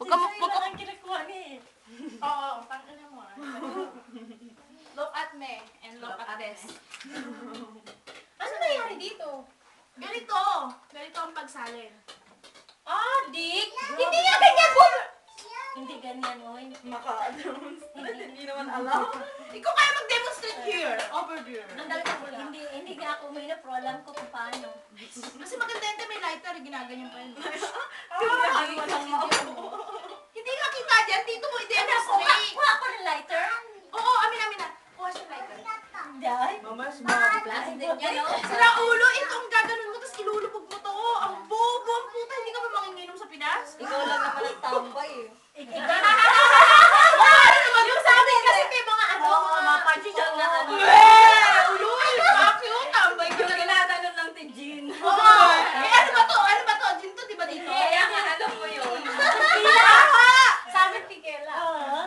Huwag ka mo, huwag ka. ang kinukuha ni. Oo, tangin mo ah. Look at me and look at this. Ano nangyari dito? Ganito. Ganito ang pagsalin. Ah, Dick! Hindi nga ganyan po! Hindi ganyan, oy. Hindi naman alam. Ikaw kaya mag-demonstrate here. Over there. Nandal ko lang. Hindi nga ako uminom, pero alam ko kung paano. Kasi maganda yun may lighter, ginaganyan pa yun. Ano ba nang Hindi nga kita dyan, dito mo Kuha i-demonstrate. ko ng lighter. Oo, amin na. Kuha siya lighter. Dahil. Mamas Plastic yan, no? Sira ulo, itong gaganon mo, tapos ilulubog mo to. Ang bobo, ang puta, hindi ka ba manginginom sa Pinas? Ikaw lang naman ang tambay eh. Yung sa amin kasi may mga ano, mga pansyal na ano. Uloy, fuck you, tambay ko Yung na. ginaganon lang si Jean. Oo. Ano ba to? Ano ba to? Dito, di ba dito? Kaya nga alam mo yun. Sa amin, Pikela.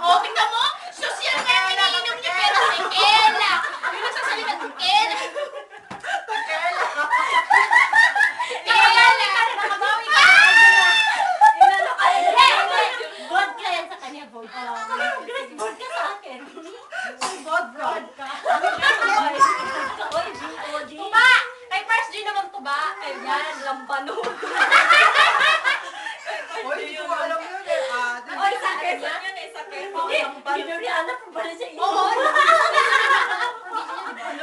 Oh, tingnan mo? Social nga yung iniinom niya, pero tequila. Yung nagsasalita, tequila. Nakabali ka rin, nakabawi ka. Inano ka rin. Vodka yan sa kanya, vodka. Vodka sa akin. Vodka. Vodka, oy, G-O-G. Tuba! Kay first G naman tuba. Ayan, lampano. Hoy, hindi ko alam yun eh. Oy, sa akin Yan yun eh, sakit. Ginuriana pa pala siya. Oo.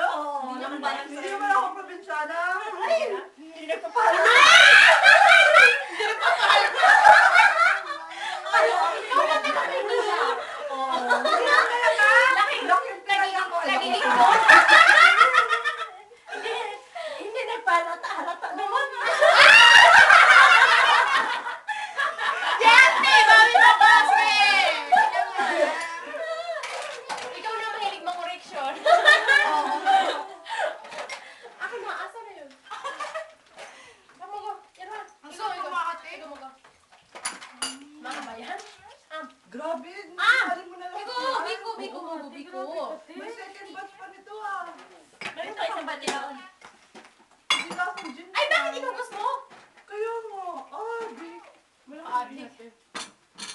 Oo, lampano. Hindi naman ako probinsyana. Hindi nagpapahal. Hindi nagpalata-halata naman. Jante! Mami mo kasi! Ikaw na mahilig mag-correction. Ako na, asa na yun? Tama ko. Yan na. Ang sarap kumakate. Ikaw mo ka. Mama ba yan? Grabe, alam mo na lang. Biko. May second batch pa nito ah. Meron pa isang bati doon. Hindi na akong gin. Ay, bakit inubos mo? Kaya mo. Di. Adi.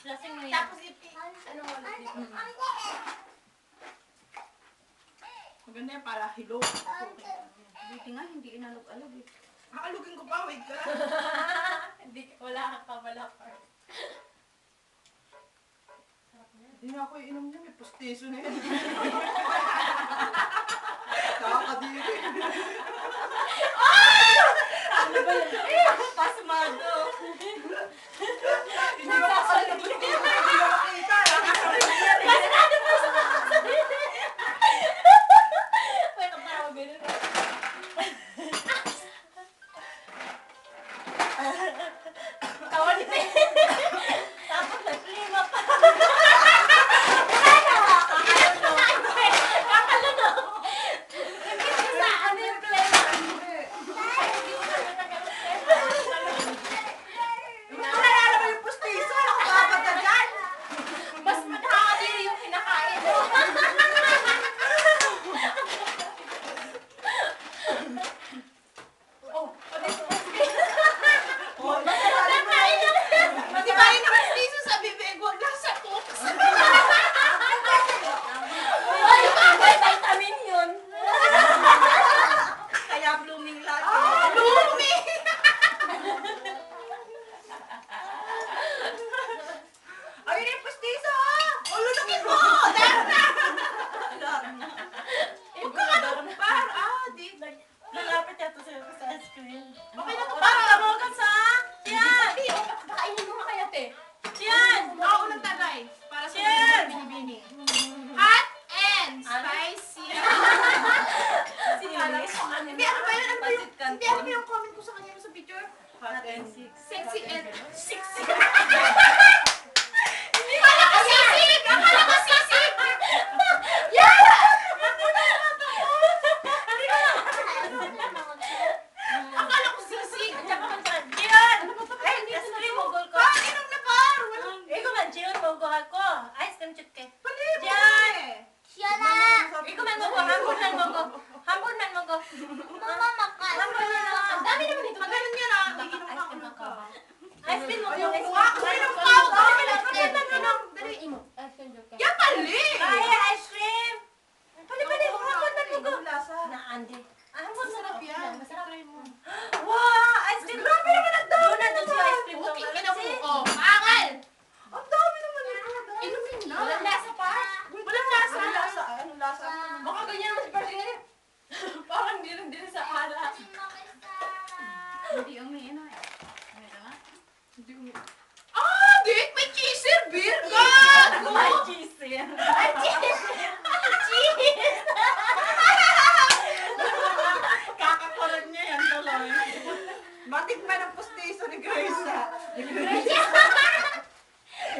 Lasing mo yan. Tapos ano mo ulit dito? Maganda yan para hilo. Buti nga, hindi inalog-alog eh. Aalugin ko pa, wait ka. Hindi, wala kang kamalakar. Hindi na ako iinom niya, may pustiso na yan. Kakadiri. Pasmado. Hindi ko makakalap. Hindi ko makita. Wait, ang parang ganun. Tawa ni Pe. Tapos nag-lima pa. Sa ano yung flavor? Naalala mo yung pustiso? Nakababad na dyan. Mas nakakadiri yung kinakain mo. Di ba yung nakastiso sa bibig? Huwag lang sa cooks. Ay, may vitamin yun. Kaya blooming lagi. Lumi! Ayun yung pustiso! Ululukin mo! Dahil na! Yung Huwag ka par. Di. Nalapit yata sa screen. Okay na to. Parang tamogan sa... Yan! Di, pakainin mo makaya, te. Yan! Ako unang tagay. Para sa Yan! binibini. Hot and spicy. Sili. Hindi, ano ba yun? Ano ba yung, Pasit canton. hindi, ano ba yung comment ko sa kanya sa picture? Hot and sick. Sexy and... Sexy! Akala ko sisig! Akala ko sisig! Yan! Akala ko sisig! Yan! Ay, ice cream mo, gol ko. Ah, inom na par! Walang... Ikaw man, Jion, monggohan ko. Ice cream chutke. Palibo! Yan! Siya Ikaw man, monggo. Hambon man, monggo. Hambon man, monggo. Hambon man, Ang dami naman ito. Maganon yan ah. Iinom ka ako ng Ice cream mo, Ayaw ice ko. cream. Uminom ka ako! yan. Cheese! Kakakuran niya yan tuloy. Matikman ang pustiso ni Grace ah.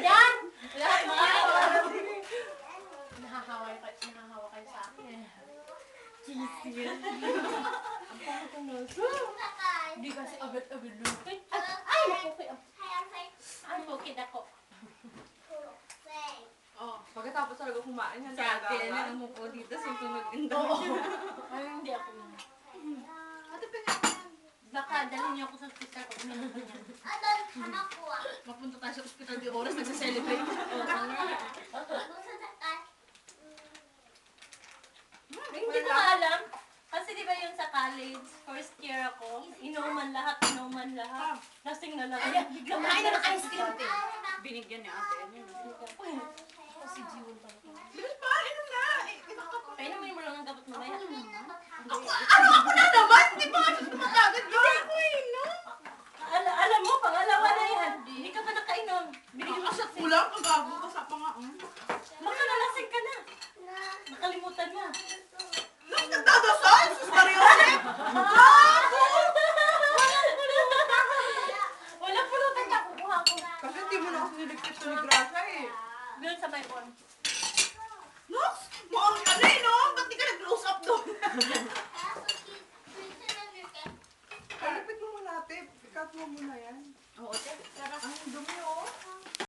Yan! Lahat mga nahahawa kayo sa akin. Cheese yan. Hindi kasi agad-agad lupit. Ay! Ay, bukid ako. Oh, pagkatapos talaga kumain yan. Sa atin, ang mupo dito, sunod din daw. Ay, hindi ako yun. Ate, pinakain. Baka dalhin niyo ako sa hospital kung uminom ko niyan. Mapunta tayo sa ospital di oras, nagsa-celebrate. Hindi ko alam. Kasi di ba yun sa college, first year ako, inuman lahat. Lasing na lang. Biglang Kumain na ng ice cream. Binigyan ni ate. Si Jiwon pala. Bilis pa, inom na. Kaya naman mo lang ang dapat mamaya. Ako na naman! Hindi pa nga siya tumatagad. Hindi ako inom. Alam mo, pangalawa na yan. Hindi ka pa nakainom. Binigyan mo Nakasat mo lang, pag-abo ka sa panga. Baka nalasing ka na. Nakalimutan mo. Nung nagdadasal, sus Mariosep! Walang pulutan na kukuha ko. Kasi hindi mo na kasi niligpit to ni Gracia eh. Doon sa may bon. Nox, mukhang ano eh, no? Ba't di ka nag-close up doon?